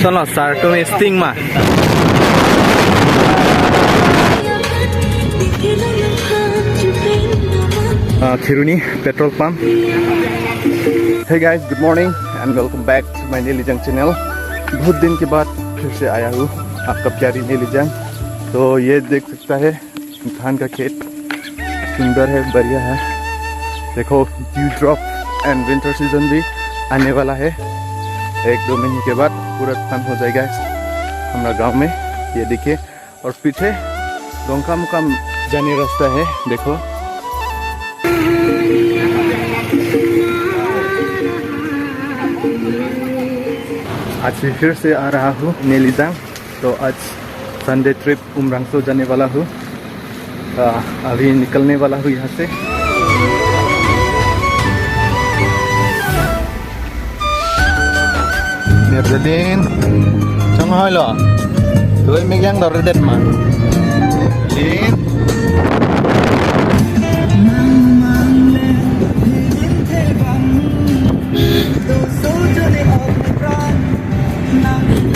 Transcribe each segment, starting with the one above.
Sono sarto में stigma. Khiruni petrol pump. Hey guys, good morning and welcome back to my Nilijang channel. बहुत दिन के बाद फिर से आया हूँ आपका प्यारी नीलीजंग. तो ये देख सकता है धान का खेत सुंदर है, बढ़िया है. देखो dew drop and winter season भी आने वाला है. 1-2 महीने के बाद पूरा धान हो जाएगा हमारा गांव में. ये देखिए और पीछे डोंका मुकाम जाने रास्ता है. देखो आज फिर से आ रहा हूँ नीलीजंग. तो आज संडे ट्रिप उमरांगसो जाने वाला हूँ. अभी निकलने वाला हूँ यहाँ से. Nerdelin, sama halo. Tuh megang dordet mah. Lin.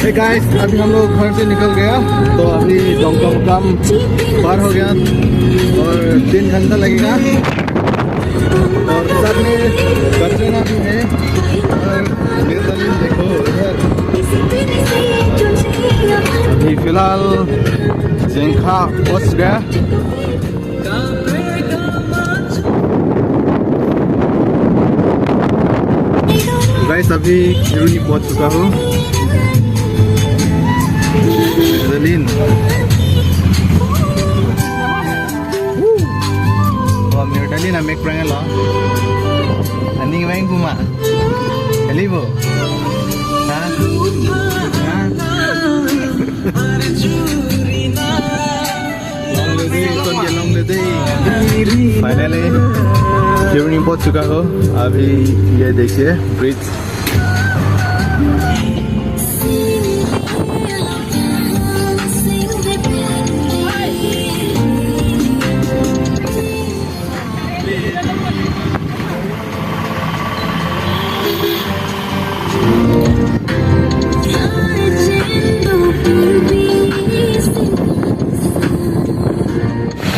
Hey guys, अभी हम लोग घर से निकल गया. तो अभी डोंका मुकाम पार हो गया और 3 घंटा लगेगा. और साथ में बचना भी है. और देखो इधर अभी फिलहाल जेंखा पहुंच गया. गाइस अभी खिरुनी पहुंच चुका हूँ. Nerdelin. Oh, Nerdelin na make prank lo. Aning main kuma. Kalibo. Ha? Ha? Long the day. Finally, खिरुनी पहुंच चुका हो. अभी ये देखिए ब्रिज.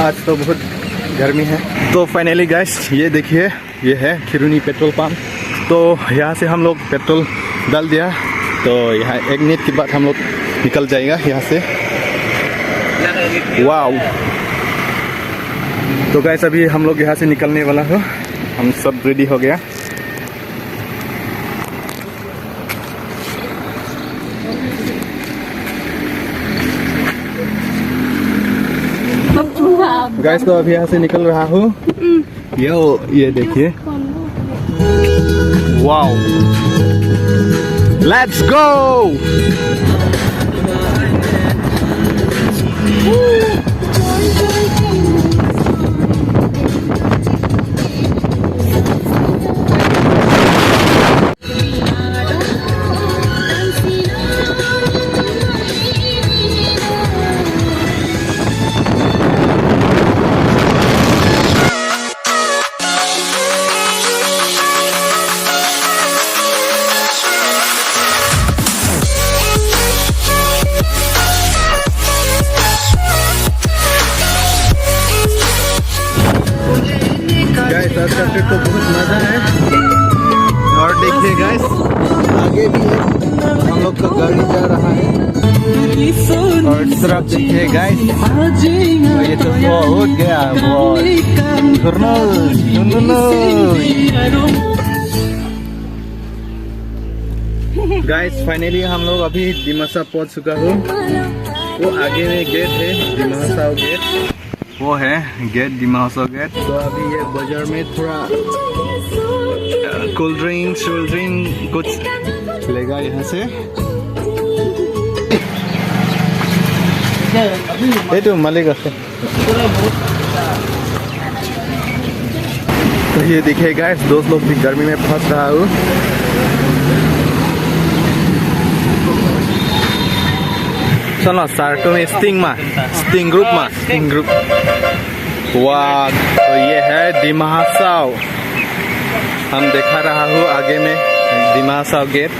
आज तो बहुत गर्मी है. तो फाइनली गाइस ये देखिए ये है खिरुनी पेट्रोल पंप. तो यहाँ से हम लोग पेट्रोल डाल दिया. तो यहाँ 1 मिनट के बाद हम लोग निकल जाएगा यहाँ से. वाव. तो गाइस अभी हम लोग यहाँ से निकलने वाला हो. हम सब रेडी हो गया. गाइस तो अभी यहाँ से निकल रहा हूँ. ये देखिए. वाओ. Let's go. आज का ट्रिप तो बहुत मजा है. और देखिए गाइस आगे भी हम लोग का गाड़ी जा रहा है. और इस तरफ देखिए गाइस. ये तो बहुत गया. गाइस फाइनली हम लोग अभी दिमासा पहुंच चुका हूँ. वो आगे में गेट है दिमासा गेट. वो है गेट दिमासा गेट. तो अभी ये बाजार में थोड़ा कोल्ड ड्रिंक कुछ लेगा यहाँ से. ये तो मालिक है. तो ये देखिए गाइस दोस्त लोग भी गर्मी में फंस रहा हूँ. Sono sarto में स्टिंग ग्रुप. वाह. तो ये है दिमासाव. हम दिखा रहा हूँ आगे में दिमासाव गेट.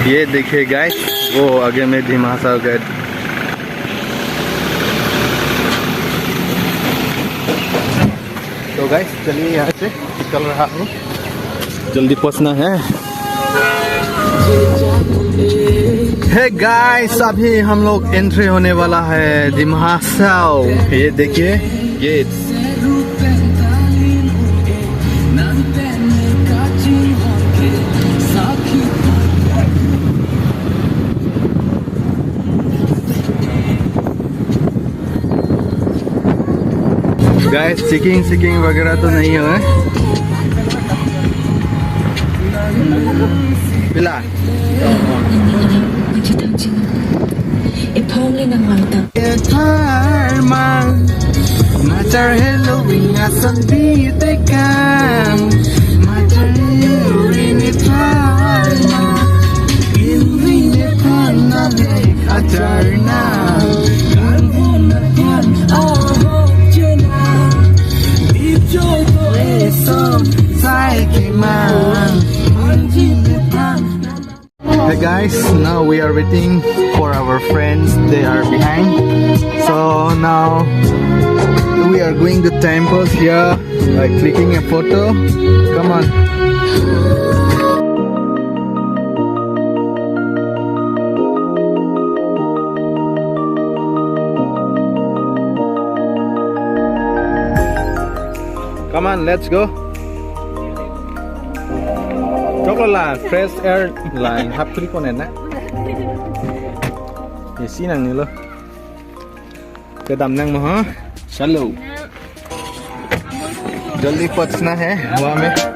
ये देखिए गाइस, वो आगे में डिमासा गेट। तो गाइस चलिए यहाँ से निकल रहा हूँ, जल्दी पहुँचना है। हे गाइस, अभी हम लोग एंट्री होने वाला है डिमासाओ। ये देखिए गेट। गाइस चेकिंग वगैरह तो नहीं है फिलहाल। Hey guys, now we are waiting for our friends. They are behind. So now we are going to temples here, like clicking a photo. Come on. Come on, let's go. Chocolate, fresh air line, hấp click on it nè. Để xí nàng nữa luôn. Cái đầm năng mà hả? Hello. जल्दी पहुंचना है वहाँ में।